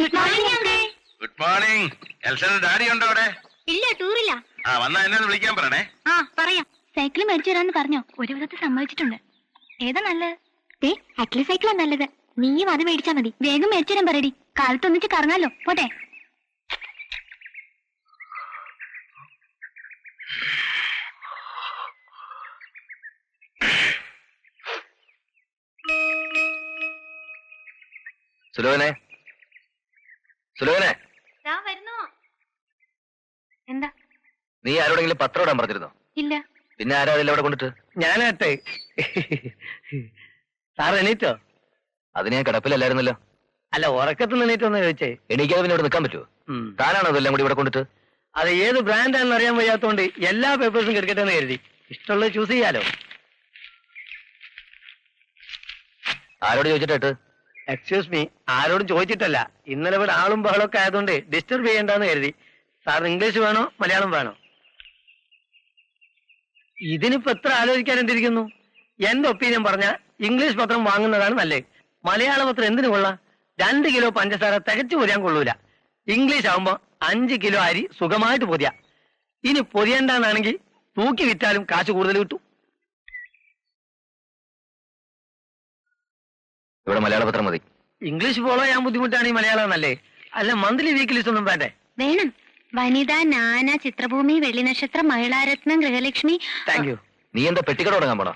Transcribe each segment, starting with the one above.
Good morning uncle. Good morning. എൽസയുടെ daddy ഉണ്ടോ അവിടെ? ഇല്ല, ടൂറില്ല. ആ വന്നാ എന്നെ ഒന്ന് വിളിക്കാൻ പറയണേ. ആ പറയാം. സൈക്കിൾ മേടിച്ചു തരാന്ന് പറഞ്ഞോ? ഒരു വിധത്തിൽ സമ്മതിച്ചിട്ടുണ്ട്. ഏതാ നല്ലത്? അറ്റ്ലി സൈക്കിളാ നല്ലത്. നീയും അത് മേടിച്ചാ മതി. വേഗം മേടിച്ചു തരാൻ പറയടി. കാലത്ത് ഒന്നിച്ച് കറങ്ങാലോ. പോട്ടെ. സുലോചനെ, സുലോചനെ, വരുന്നു. എന്താ? നീ ആരോടെങ്കിലും പത്രം ഇടാൻ പറഞ്ഞിരുന്നോ? ഇല്ല. പിന്നെ ആരാ അതിൽ അവിടെ കൊണ്ടിട്ട്? ഞാനാട്ടെ. സാർ എണീറ്റോ? അത് ഞാൻ കിടപ്പിലല്ലായിരുന്നല്ലോ. അല്ല, ഉറക്കത്തിൽ എണീറ്റോന്ന് ചോദിച്ചേ. എണീക്കാതെ പിന്നെ ഇവിടെ നിൽക്കാൻ പറ്റുമോ? താനാണോ അതെല്ലാം കൂടി ഇവിടെ കൊണ്ടിട്ട്? അത് ഏത് ബ്രാൻഡാണെന്ന് അറിയാൻ വയ്യാത്തോണ്ട് എല്ലാ പേപ്പേഴ്സും കിടക്കട്ടെ എന്ന് കരുതി. ഇഷ്ടമുള്ളത് ചൂസ് ചെയ്യാലോ. ആരോട് ചോദിച്ചിട്ട്? എക്സ്ക്യൂസ് മീ, ആരോടും ചോദിച്ചിട്ടല്ല. ഇന്നലെ ഇവിടെ ആളും ബഹളമൊക്കെ ആയതുകൊണ്ട് ഡിസ്റ്റർബ് ചെയ്യണ്ടെന്ന് കരുതി. സാറിന് ഇംഗ്ലീഷ് വേണോ മലയാളം വേണോ? ഇതിനിപ്പോ എത്ര ആലോചിക്കാൻ എന്തിരിക്കുന്നു? എന്റെ ഒപ്പീനിയൻ പറഞ്ഞ ഇംഗ്ലീഷ് പത്രം വാങ്ങുന്നതാണ് നല്ലത്. മലയാള പത്രം എന്തിനു കൊള്ളാം? 2 കിലോ പഞ്ചസാര തികച്ചു പൊതിയാൻ കൊള്ളൂല. ഇംഗ്ലീഷ് ആവുമ്പോ 5 കിലോ അരി സുഖമായിട്ട് പൊതിയാ. ഇനി പൊതിയണ്ടെന്നാണെങ്കിൽ തൂക്കി വിറ്റാലും കാശ് കൂടുതൽ കിട്ടും. ഇവിടെ മലയാള പത്രം മതി. ഇംഗ്ലീഷ് ഫോളോ ചെയ്യാൻ ബുദ്ധിമുട്ടാണ് ഈ മലയാളം നല്ലേ. അല്ല, മന്ത്ലി വീക്കിലീസ് ഒന്നും വേണ്ടേ? വേണം. വനിത, നാന, ചിത്രഭൂമി, വെള്ളി നക്ഷത്രം, മഹിളാരത്നം, ഗൃഹലക്ഷ്മി. Thank you. നീ എന്താ പെട്ടിക്കട തുടങ്ങാൻ പോണോ?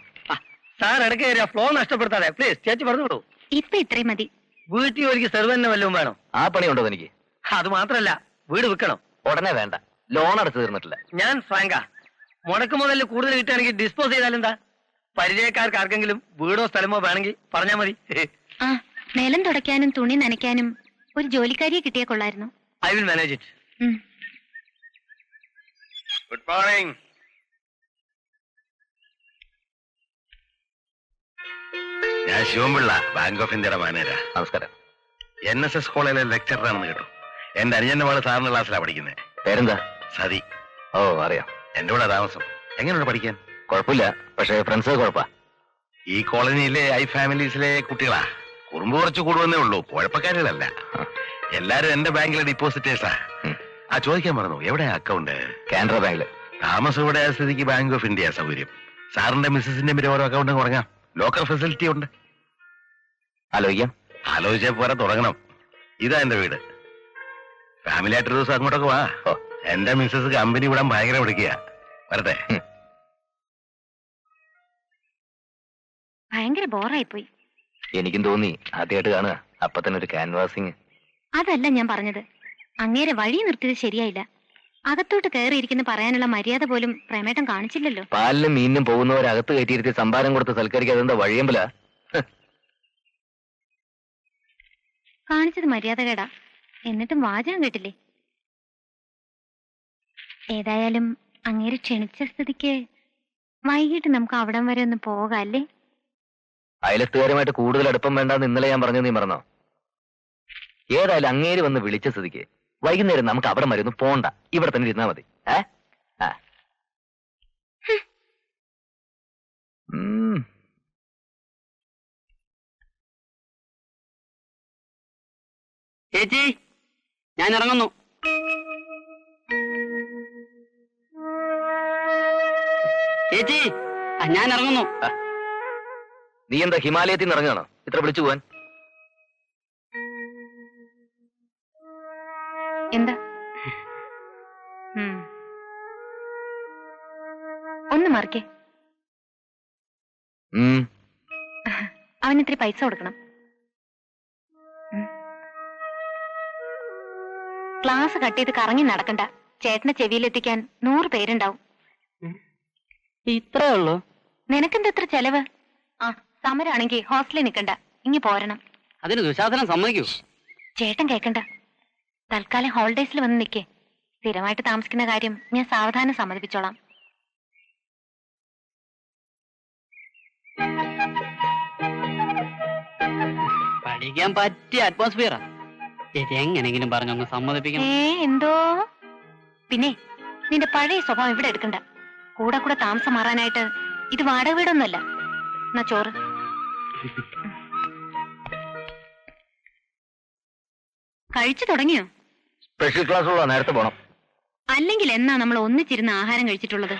സാർ ഇടയ്ക്ക് കയറിയ ഫ്ലോ നഷ്ടപ്പെടുത്താതെ പ്ലീസ്. ചേച്ചി പറഞ്ഞോളൂ. ഇപ്പൊ ഇത്രയും മതി. വീട്ടിൽ ഒരിക്കൽ സെർവന്റിനെ വല്ലതും വേണോ? ആ പണിയുണ്ടോ എനിക്ക്? അത് മാത്രല്ല, വീട് വിൽക്കണം. ഉടനെ വേണ്ട. ലോൺ അടച്ചു തീർന്നിട്ടില്ല. ഞാൻ ഫ്രാങ്കാ. മുടക്ക് മുതലിൽ കൂടുതൽ കിട്ടുകയാണെങ്കിൽ ഡിസ്പോസ് ചെയ്താലെന്താ? പരിചയക്കാർക്ക് ആർക്കെങ്കിലും വീടോ സ്ഥലമോ വേണമെങ്കിൽ പറഞ്ഞാൽ മതി. ആ, നിലം തുടയ്ക്കാനും തുണി നനയ്ക്കാനും ഒരു ജോലിക്കാരിയെ കിട്ടിയ കൊള്ളായിരുന്നു. I will manage it. Good morning. ഞാൻ ശിവൻപിള്ള, ബാങ്ക് ഓഫ് ഇന്ത്യയുടെ മാനേജരാ. നമസ്കാരം. NSS കോളേജിലെ ലെക്ചറാണെന്ന് കേട്ടു. എന്റെ അനിയന്റെ മകള് സാറിന്റെ ക്ലാസ്സിലാണ് പഠിക്കുന്നത്. പേരെന്താ? സതി. ഓ, അറിയാം. എന്റെ കൂടെ താമസം. എങ്ങനെയുണ്ട് പഠിക്കാൻ? കുഴപ്പമില്ല, പക്ഷേ ഫ്രണ്ട്സ് കുഴപ്പാ. ഈ കോളനിയിലെ ഫാമിലീസിലെ കുട്ടികളാ. കുറുമ്പ് കുറച്ച് കൂടുവന്നേ ഉള്ളൂ, കുഴപ്പക്കാരികളല്ല. എല്ലാരും എന്റെ ബാങ്കിലെ ഡിപ്പോസിറ്റേഴ്സാ. ആ, ചോദിക്കാൻ പറഞ്ഞു, എവിടെ അക്കൗണ്ട്? കാനറ ബാങ്കില്. താമസം ഇവിടെ സ്ഥിതിക്ക് ബാങ്ക് ഓഫ് ഇന്ത്യ സൗകര്യം. സാറിന്റെ മിസ്സസിന്റെ പേര് ഓരോ അക്കൗണ്ട് കുറഞ്ഞാം. ലോക്കൽ ഫെസിലിറ്റി ഉണ്ട്. ആലോചിക്കാം. ആലോചിച്ചാൽ പോരാ, തുടങ്ങണം. ഇതാ എന്റെ വീട്. ഫാമിലി ആയിട്ടൊരു ദിവസം അങ്ങോട്ടൊക്കെ വാ. എന്റെ മിസ്സസ് കമ്പനി വിടാൻ ഭയങ്കര വിളിക്കുക. വരട്ടെ. ഭയങ്കര ബോറായി പോയി. എനിക്കും തോന്നി, ആദ്യമായിട്ട് കാണുക. അപ്പൊ തന്നെ ഒരു ക്യാൻവാസിങ്. അതല്ല ഞാൻ പറഞ്ഞത്. അങ്ങേരെ വഴി നിർത്തിയത് ശരിയായില്ല. അകത്തോട്ട് കയറിയിരിക്കുന്ന പറയാനുള്ള മര്യാദ പോലും പ്രേമേട്ടൻ കാണിച്ചില്ലല്ലോ. പാലിനും മീനിനും പോകുന്നവരകത്ത് കയറ്റിയിരുത്തി സംഭാരം കൊടുത്ത് സൽക്കരിക്കുക. അതെന്താ വഴിയമ്പല? കാണിച്ചത് മര്യാദകേടാ. എന്നിട്ടും വാചകം കേട്ടില്ലേ? ഏതായാലും അങ്ങേരെ ക്ഷണിച്ച സ്ഥിതിക്ക് വൈകിട്ട് നമുക്ക് അവിടം വരെ ഒന്ന് പോകാം അല്ലേ? അയലത്തുകാരുമായിട്ട് കൂടുതൽ അടുപ്പം വേണ്ടാന്ന് ഇന്നലെ ഞാൻ പറഞ്ഞു. നീ മറന്നോ? ഏതായാലും അങ്ങേര് വന്ന് വിളിച്ച സ്ഥിതിക്ക് വൈകുന്നേരം നമുക്ക് അവിടെ വരെ ഒന്ന് പോണ്ട. ഇവിടെ തന്നെ ഇരുന്നാ മതി. ചേച്ചി, ഞാൻ ഇറങ്ങുന്നു. ചേച്ചി, ഞാൻ ഇറങ്ങുന്നു. നീ എന്താ ഹിമാലയത്തിൽ നിന്ന് ഇറങ്ങുകയാണോ ഇത്ര വിളിച്ചു പോവാൻ? എന്താ? ഒന്ന് മറിക്കേ. അവനിത്തിരി പൈസ കൊടുക്കണം. ക്ലാസ് കട്ട് ചെയ്ത് കറങ്ങി നടക്കണ്ട. ചേട്ടന്റെ ചെവിയിലെത്തിക്കാൻ 100 പേരുണ്ടാവും. ഇത്രേ ഉള്ളൂ? നിനക്കെന്താ ഇത്ര ചെലവ്? ആ, സമരാണെങ്കിൽ ഹോസ്റ്റലിൽ നിൽക്കണ്ട, ഇങ്ങി പോരണം. അതിന് ദുശാസനം സമ്മതിക്കൂ? ചേട്ടൻ കേക്കണ്ട. തൽക്കാലം ഹോളിഡേസിൽ വന്ന് നിൽക്കേ. സ്ഥിരമായിട്ട് താമസിക്കുന്ന കാര്യം ഞാൻ സാവധാനം സമ്മതിപ്പിച്ചോളാം. പഠിക്കാൻ പറ്റിയ അറ്റ്മോസ്ഫിയറാ. ചേച്ചി എങ്ങനെങ്കിലും പറഞ്ഞൊന്ന് സമ്മതിപ്പിക്കണം. എന്തോ? പിന്നെ നിന്റെ പഴയ സ്വഭാവം ഇവിടെ എടുക്കണ്ട. കൂടെ കൂടെ താമസം മാറാനായിട്ട് ഇത് വാടക വീടൊന്നുമല്ല. എന്നാ ചോറ്. കഴിച്ചു തുടങ്ങിയോ? സ്പെഷ്യൽ ക്ലാസ് ഉള്ള നേരത്തെ പോണം. അല്ലെങ്കിൽ എന്നാ നമ്മൾ ഒന്നിച്ചിരുന്ന് ആഹാരം കഴിച്ചിട്ടുള്ളത്?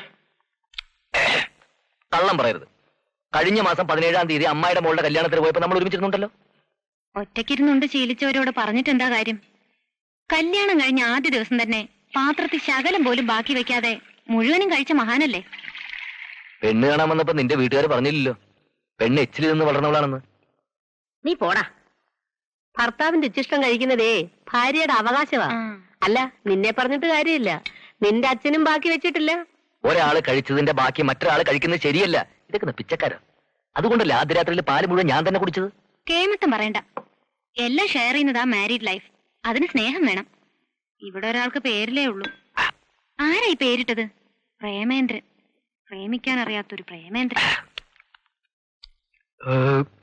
കള്ളം പറയരുത്. കഴിഞ്ഞ മാസം 17-ാം തീയതി അമ്മായിയുടെ മോളുടെ കല്യാണത്തിന് പോയപ്പോ നമ്മൾ ഒരുമിച്ചിരുന്നുണ്ടല്ലോ. ഒറ്റയ്ക്കിരുന്നുണ്ട് ശീലിച്ചവരോട് പറഞ്ഞിട്ട് എന്താ കാര്യം? കല്യാണം കഴിഞ്ഞ ആദ്യ ദിവസം തന്നെ പാത്രത്തിൽ ശകലം പോലും ബാക്കി വെക്കാതെ മുഴുവനും കഴിച്ച മഹാനല്ലേ. പെണ്ണ് കാണാൻ വന്നപ്പോ നിന്റെ വീട്ടുകാർ പറഞ്ഞില്ലല്ലോ പെണ്ണ് എച്ചിൽ നിന്ന് വളർന്നവളാണെന്ന്. നീ പോടാ. ഭർത്താവിന്റെ ഇച്ചിഷ്ടം കഴിക്കുന്നതേ ഭാര്യയുടെ അവകാശമാ. അല്ല, നിന്നെ പറഞ്ഞിട്ട് കാര്യമില്ല. നിന്റെ അച്ഛനും ബാക്കി വെച്ചിട്ടില്ല. ഒരാള് കഴിച്ചതിന്റെ ബാക്കി മറ്റൊരാള് കഴിക്കുന്നത് ശരിയല്ല. ഇതൊക്കെ പിച്ചക്കാരോ? അതുകൊണ്ടല്ലേ ആദ്യ രാത്രിയിൽ പാല് മുഴുവൻ ഞാൻ തന്നെ കുടിച്ചത്. കേമത്തം പറയണ്ട. എല്ലാം ഷെയർ ചെയ്യുന്നതാ മാരീഡ് ലൈഫ്. അതിന് സ്നേഹം വേണം. ഇവിടെ ഒരാൾക്ക് പേരിലേ ഉള്ളൂ. ആരാ ഈ പേരിട്ടത്? പ്രേമേന്ദ്രൻ. പ്രേമിക്കാൻ അറിയാത്തൊരു പ്രേമേന്ദ്രൻ.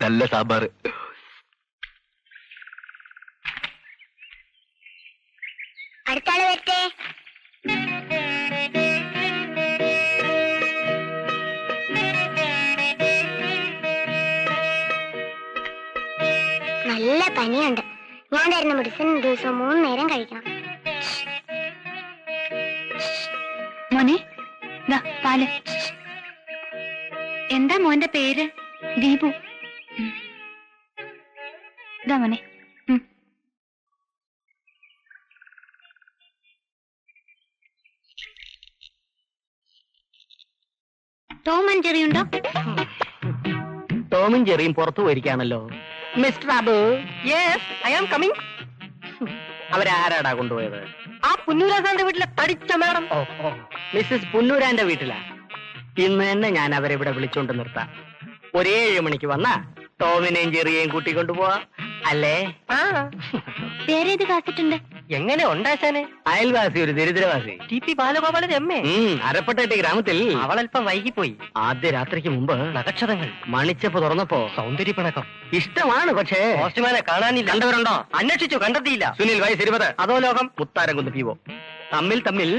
നല്ല സാമ്പാറ്. അടുത്താള് വരട്ടെ. നല്ല പനിയുണ്ട്. ഞാൻ തരുന്ന മെഡിസിൻ ദിവസം 3 നേരം കഴിക്കണം. മോനെ ദാ പാല്. എന്താ മോന്റെ പേര്? ദീപു. ഇതാ മോനെ. ടോം ആൻഡ് ജെറി ഉണ്ടോ? ടോമും ജെറിയും പുറത്തു പോയിരിക്കാണല്ലോ. Mister Abu. Yes, I am coming. അവരാരാടാ കൊണ്ടുപോയത്? ആ പുന്നൂരാസാന്റെ വീട്ടിലെ തടിച്ച മാഡം. മിസ്സസ് പുന്നൂരാന്റെ വീട്ടിലാ. ഇന്ന് തന്നെ ഞാൻ അവരെ ഇവിടെ വിളിച്ചോണ്ട് നിർത്താം. ഒരു 7 മണിക്ക് വന്നാ ടോമിനെയും ജെറിയെയും കൂട്ടിക്കൊണ്ടുപോവാ. അല്ലേ? വേറെ ഏത് കാസറ്റുണ്ട്? എങ്ങനെ ഉണ്ടാശാനെ? അയൽവാസി, ഒരു ദരിദ്രവാസി. TP Balagopalan M A. അരപ്പട്ടേട്ടി ഗ്രാമത്തിൽ അവളല്പം വൈകിപ്പോയി. ആദ്യ രാത്രിക്ക് മുമ്പ് നക്ഷത്രങ്ങൾ മണിച്ചപ്പ് തുറന്നപ്പോ സൗന്ദര്യപ്പിണക്കം. ഇഷ്ടമാണ്, പക്ഷേ പോസ്റ്റ്മാനെ കാണാനില്ല. കണ്ടവരുണ്ടോ? അന്വേഷിച്ചു, കണ്ടെത്തിയില്ല. സുനിൽ വയസ്സ് 20, അതോ ലോകം മുത്താരംകുന്ന് പീവോ. തമ്മിൽ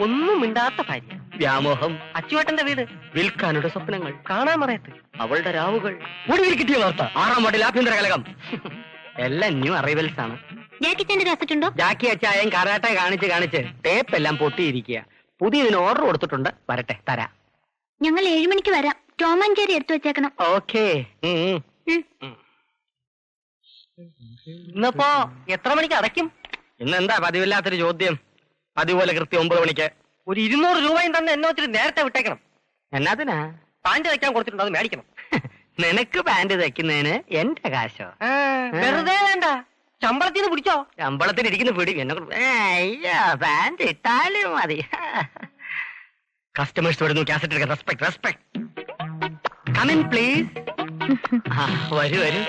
ഒന്നും മിണ്ടാത്ത ഭാര്യ. വ്യാമോഹം. അച്ചുവേട്ടന്റെ വീട്. വിൽക്കാനുള്ള സ്വപ്നങ്ങൾ. കാണാൻ മറയത്ത് അവളുടെ രാവുകൾ. ഒടുവിൽ കിട്ടിയ വാർത്ത 6-ാം വാർഡിൽ ആഭ്യന്തര കലകം. എല്ലാം ന്യൂ അറൈവൽസ് ആണ്. ജാക്കിച്ചന്റെ കാസറ്റ് ഉണ്ടോ? ജാക്കി അച്ചായം കരാട്ടെ കാണിച്ച് ടേപ്പ് എല്ലാം പൊട്ടിയിരിക്കുക. പുതിയതിന് ഓർഡർ കൊടുത്തിട്ടുണ്ട്. വരട്ടെ, തരാം. ഞങ്ങൾ 7 മണിക്ക് വരാം. ടോം ആൻഡ് ജെറി എടുത്തു വെച്ചേക്കണം. ഓക്കേ. ഇന്നിപ്പോ എത്ര മണിക്ക് അടയ്ക്കും? ഇന്നെന്താ പതിവില്ലാത്തൊരു ചോദ്യം? അതുപോലെ കൃത്യം 9 മണിക്ക്. ഒരു 200 രൂപയും തന്നെ എന്നെ വെച്ചിട്ട് നേരത്തെ വിട്ടേക്കണം. എന്നാത്തിനാ? പാന്റ് തയ്ക്കാൻ കൊടുത്തിട്ടുണ്ട്, അത് മേടിക്കണം. നിനക്ക് പാന്റ് തയ്ക്കുന്നതിന് എന്റെ കാശോ? വെറുതെ വേണ്ട, ശമ്പളത്തിന് പിടിച്ചോ. ശമ്പളത്തിന് ഇരിക്കുന്ന പിടി എന്നെ. പാന്റ് ഇട്ടാലും മതി. കസ്റ്റമേഴ്സ് വരുന്നു. കാസറ്റ് എടുക്കാൻ. റെസ്പെക്ട്. Come in please. വരൂ.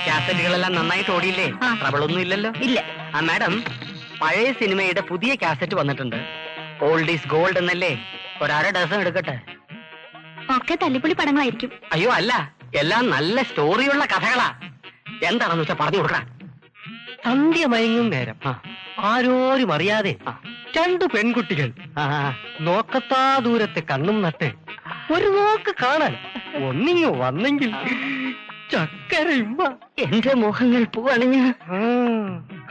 കാസറ്റുകളെല്ലാം നന്നായിട്ട് ഓടിയില്ലേ? ട്രബിളൊന്നും ഇല്ലല്ലോ? ഇല്ല. ആ മാഡം, പഴയ സിനിമയുടെ പുതിയ കാസറ്റ് വന്നിട്ടുണ്ട്. ഓൾഡ് ഈസ് ഗോൾഡ് എന്നല്ലേ? ഒരര ഡസൻ എടുക്കട്ടെ. ഒക്കെ തല്ലിപ്പൊളി പടങ്ങളായിരിക്കും. അയ്യോ അല്ല, എല്ലാം നല്ല സ്റ്റോറിയുള്ള കഥകളാ. എന്താണെന്ന് വെച്ചാ പറഞ്ഞു കൊടുക്കാം. സന്ധ്യ മയങ്ങും നേരം ആരോരും അറിയാതെ 2 പെൺകുട്ടികൾ നോക്കത്താ ദൂരത്തെ കണ്ണും നട്ട് ഒരു നോക്ക് കാണാൻ ഒന്നിങ്ങ് വന്നെങ്കിൽ ചക്കരയുമ്പ. എന്റെ മോഹങ്ങൾ പൂവണിഞ്ഞ്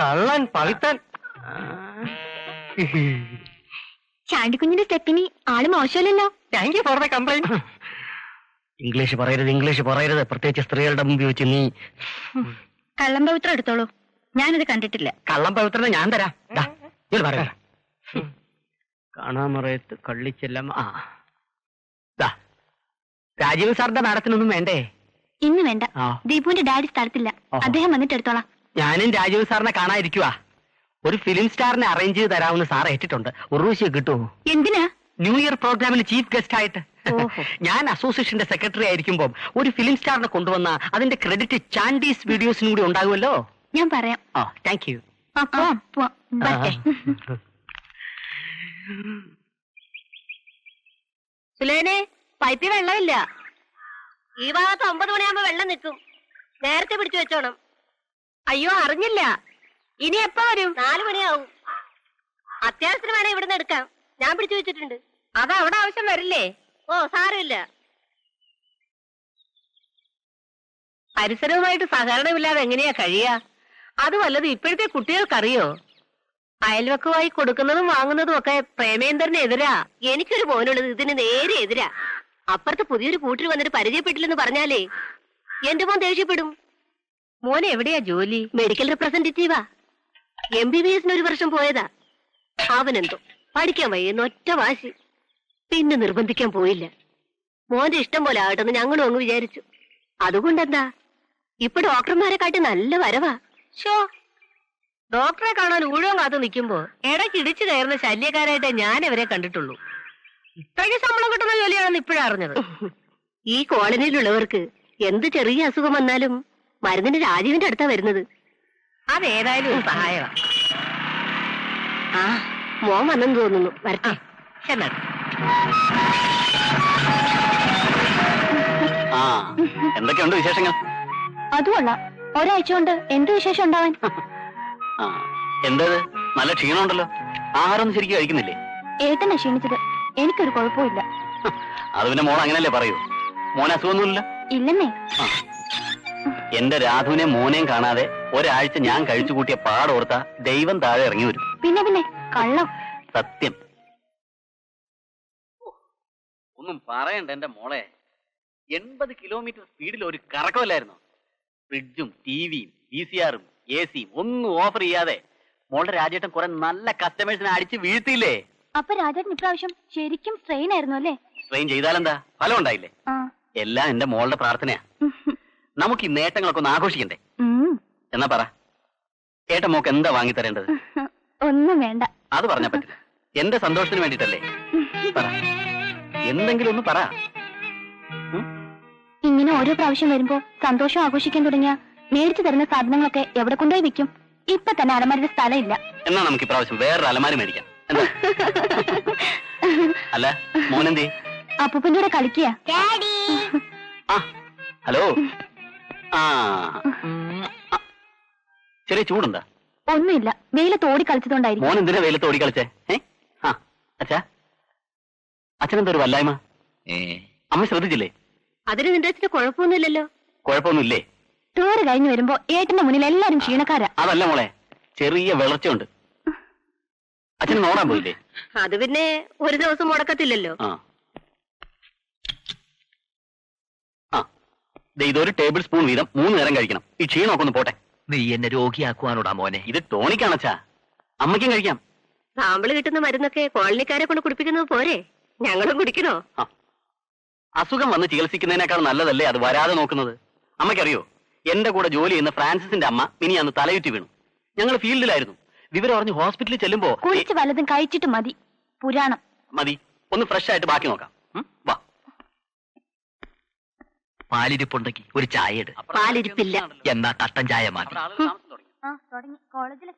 കള്ളൻ പവിത്താൻ. ചാണ്ടിക്കുഞ്ഞിന്റെ സ്റ്റെപ്പിനി ആള് മോശമല്ലല്ലോ. Thank you for the complaint. English പറയരുത്, പ്രത്യേകിച്ച് സ്ത്രീകളുടെ മുമ്പിൽ വെച്ച്. നീ കള്ളം പവിത്രം എടുത്തോളൂ. ഞാനത് കണ്ടിട്ടില്ല. കള്ളം പവിത്രത ഞാൻ തരാം. പറയാ കാണാമറയത്ത് കള്ളിച്ചെല്ലാം. രാജീവ് സാറിന്റെ മാഡത്തിനൊന്നും വേണ്ടേ? ഇന്ന് വേണ്ട. ദീപുവിന്റെ ഡാഡി സ്ഥലത്തില്ല. അദ്ദേഹം വന്നിട്ട് എടുത്തോളാം. ഞാനും രാജീവ് സാറിനെ കാണാതിരിക്കുവാ. ഒരു ഫിലിം സ്റ്റാറിനെ അറേഞ്ച് ചെയ്ത് തരാമെന്ന് സാർ ഏറ്റിട്ടുണ്ട്. ഉർവശി കിട്ടുമോ? എന്തിനാ? ന്യൂ ഇയർ പ്രോഗ്രാമിന് ചീഫ് ഗസ്റ്റ് ആയിട്ട്. ഞാൻ അസോസിയേഷന്റെ സെക്രട്ടറി ആയിരിക്കുമ്പോൾ ഒരു ഫിലിം സ്റ്റാറിനെ കൊണ്ടുവന്ന അതിന്റെ ക്രെഡിറ്റ് ചാൻഡീസ് വീഡിയോസിനും കൂടി ഉണ്ടാകുമല്ലോ. ഞാൻ പറയാം. Thank you. സുലേനെ, പൈപ്പിൽ വെള്ളമില്ല. ഈ ഭാഗത്ത് 9 മണിയാകുമ്പോ വെള്ളം നിൽക്കും. നേരത്തെ പിടിച്ചു വെച്ചോണം. അയ്യോ, അറിഞ്ഞില്ല. ഇനി എപ്പോ വരും? 4 മണിയാവും. അത്യാവശ്യത്തിന് വേണേ ഇവിടുന്ന് എടുക്കാം. ഞാൻ പിടിച്ചു വെച്ചിട്ടുണ്ട്. അത് അവിടെ ആവശ്യം വരില്ലേ? ഓ, സാരമില്ല. പരിസരവുമായിട്ട് സഹകരണമില്ലാതെ എങ്ങനെയാ കഴിയാ? അത് വല്ലതും ഇപ്പോഴത്തെ കുട്ടികൾക്കറിയോ? അയൽവക്കമായി കൊടുക്കുന്നതും വാങ്ങുന്നതും ഒക്കെ പ്രേമേന്ദ്രന് എതിരാ. എനിക്കൊരു മോനുള്ളത് ഇതിന് നേരെ എതിരാ. അപ്പുറത്ത് പുതിയൊരു കൂട്ടർ വന്നിട്ട് പരിചയപ്പെട്ടില്ലെന്ന് പറഞ്ഞാലേ എന്റെ മോൻ ദേഷ്യപ്പെടും. മോനെ എവിടെയാ ജോലി? മെഡിക്കൽ റെപ്രസെന്റേറ്റീവാ. MBBS ഒരു വർഷം പോയതാ. അവനെന്തോ പഠിക്കാൻ വയ്യെന്ന് ഒറ്റ വാശി. പിന്നെ നിർബന്ധിക്കാൻ പോയില്ല. മോന്റെ ഇഷ്ടം പോലെ ആകട്ടെന്ന് ഞങ്ങളും അങ്ങ് വിചാരിച്ചു. അതുകൊണ്ടെന്താ ഇപ്പൊ ഡോക്ടർമാരെ കാട്ടി നല്ല വരവാ. ഷോ, ഡോക്ടറെ കാണാൻ ഊഴം കാത്തു നിൽക്കുമ്പോ ഇടയ്ക്ക് ഇടിച്ചു കയറുന്ന ശല്യക്കാരായിട്ടേ ഞാൻ ഇവരെ കണ്ടിട്ടുള്ളൂ. ഇത്രയ്ക്ക് ശമ്പളം കിട്ടുന്ന ജോലിയാണെന്ന് ഇപ്പോഴാ അറിഞ്ഞത്. ഈ കോളനിയിലുള്ളവർക്ക് എന്ത് ചെറിയ അസുഖം വന്നാലും മരുന്നിന് രാജീവിന്റെ അടുത്താ വരുന്നത്. അതേതായാലും ഒരു സഹായമാ. ആ, മോൻ വന്നെന്ന് തോന്നുന്നു. വരട്ടെ. ചെന്നാ എന്തൊക്കെയുണ്ട് വിശേഷങ്ങൾ? അതുകൊള്ള ഒരാഴ്ച കൊണ്ട് എന്ത് വിശേഷം ഉണ്ടാവാൻ? എന്തത് നല്ല ക്ഷീണമുണ്ടല്ലോ. ആഹാരം ശരിക്കും കഴിക്കുന്നില്ലേ? ഏട്ടനാ ക്ഷീണിച്ചത്. എനിക്കൊരു കുഴപ്പമില്ല. അത് പിന്നെ മോൾ അങ്ങനല്ലേ പറയൂ. മോനെ അസുഖമൊന്നുമില്ല? ഇല്ലെന്നേ. എന്റെ രാധുവിനെ മോനെയും കാണാതെ ഒരാഴ്ച ഞാൻ കഴിച്ചു കൂട്ടിയ പാടോർത്താ ദൈവം താഴെ ഇറങ്ങി വരും. പിന്നെ പിന്നെ കള്ളം. സത്യം. ഒന്നും പറയണ്ട എന്റെ മോളെ. 80 കിലോമീറ്റർ സ്പീഡിൽ ഒരു കറക്കമല്ലായിരുന്നു. ഫ്രിഡ്ജും TVയും VCRും AC-യും ഒന്നും ഓഫർ ചെയ്യാതെ മോളുടെ രാജേട്ടൻ കുറെ നല്ല കസ്റ്റമേഴ്സിനെ അടിച്ച് വീഴ്ത്തിയില്ലേ? അപ്പൊ രാജേട്ടൻ ഇപ്രാവശ്യം ശരിക്കും സ്ട്രെയിൻ ആയിരുന്നു അല്ലേ? ട്രെയിൻ ചെയ്താലെന്താ, ഫലം ഉണ്ടായില്ലേ? എല്ലാം എന്റെ മോളുടെ പ്രാർത്ഥനയാ. നമുക്ക് ഈ നേട്ടങ്ങളൊക്കെ ഒന്ന് ആഘോഷിക്കണ്ടേ? എന്നാ പറ, ഏട്ടൻ മോക്ക് എന്താ വാങ്ങിത്തരേണ്ടത്? ഒന്നും വേണ്ട. അത് പറഞ്ഞാ പറ്റില്ല. എന്റെ സന്തോഷത്തിന് വേണ്ടിട്ടല്ലേ? പറ, എന്തെങ്കിലും ഒന്ന് പറ. ഇങ്ങനെ ഓരോ പ്രാവശ്യം വരുമ്പോ സന്തോഷം ആഘോഷിക്കാൻ തുടങ്ങിയ മേടിച്ചു തരുന്ന സാധനങ്ങളൊക്കെ എവിടെ കൊണ്ടുപോയി വെക്കും? ഇപ്പൊ തന്നെ അലമാരിയുടെ സ്ഥലം ഇല്ല. എന്നാ നമുക്ക് ഇപ്രാവശ്യം വേറൊരു അലമാരി മേടിക്കാം. അല്ല, മോനെന്തേ? അപ്പൂപ്പന്റെ കൂടെ കളിക്കുക. ഹലോ. ആ, ചെറിയ ചൂടുണ്ടാ? ഒന്നുമില്ല, വെയിലത്ത് ഓടി കളിച്ചതുകൊണ്ടായിരിക്കും. മോൻ എന്തിനാ വെയിലത്ത് ഓടി കളിച്ചേ? അച്ഛാ, അച്ഛനെന്താ ഒരു വല്ലായ്മ? അമ്മ ശ്രദ്ധിച്ചില്ലേ? അതിന് നിന്റെ അച്ഛന് കുഴപ്പമൊന്നുമില്ലല്ലോ. കുഴപ്പമൊന്നുമില്ലേ? ടൂറ് കഴിഞ്ഞു വരുമ്പോ ഏട്ടന്റെ മുന്നിൽ എല്ലാരും ക്ഷീണക്കാരാ. അതല്ല മോളെ, ചെറിയ വിളർച്ചയുണ്ട്. അച്ഛന് നോടാൻ പോയില്ലേ? അത് പിന്നെ ഒരു ദിവസം മുടക്കത്തില്ലല്ലോ. ഇതൊരു ടേബിൾ സ്പൂൺ വീതം 3 നേരം കഴിക്കണം. ഈ ക്ഷീണമൊക്കെ ഒന്ന് പോട്ടെ. നീ എന്നെ രോഗിയാക്കുവാനോടാ മോനെ. ഇത് ടോണിക്കാണച്ചാ, അമ്മയ്ക്കും കഴിക്കാം. സാമ്പിള് കിട്ടുന്ന മരുന്നൊക്കെ കോളനിക്കാരെ കൊണ്ട് കുടിപ്പിക്കുന്നത് പോരെ? ഞങ്ങളും കുടിക്കണോ? അസുഖം വന്ന് ചികിത്സിക്കുന്നതിനേക്കാൾ നല്ലതല്ലേ അത് വരാതെ നോക്കുന്നത്? അമ്മയ്ക്കറിയോ, എന്റെ കൂടെ ജോലി ചെയ്യുന്ന ഫ്രാൻസിന്റെ അമ്മ മിനിയാന്ന് തലയുറ്റി വീണു. ഞങ്ങൾ ഫീൽഡിലായിരുന്നു. വിവരം അറിഞ്ഞ് ഹോസ്പിറ്റലിൽ ചെല്ലുമ്പോ കുളിച്ച് വല്ലതും കഴിച്ചിട്ട് മതി പുരാണം. മതി, ഒന്ന് ഫ്രഷ് ആയിട്ട് ബാക്കി നോക്കാം. വാ. പാലിരിപ്പുണ്ടെങ്കിൽ ഒരു ചായ ഇട്. പാലിരിപ്പില്ല. എന്നാ കട്ടൻ ചായ മതി. തുടങ്ങി കോളേജിലെ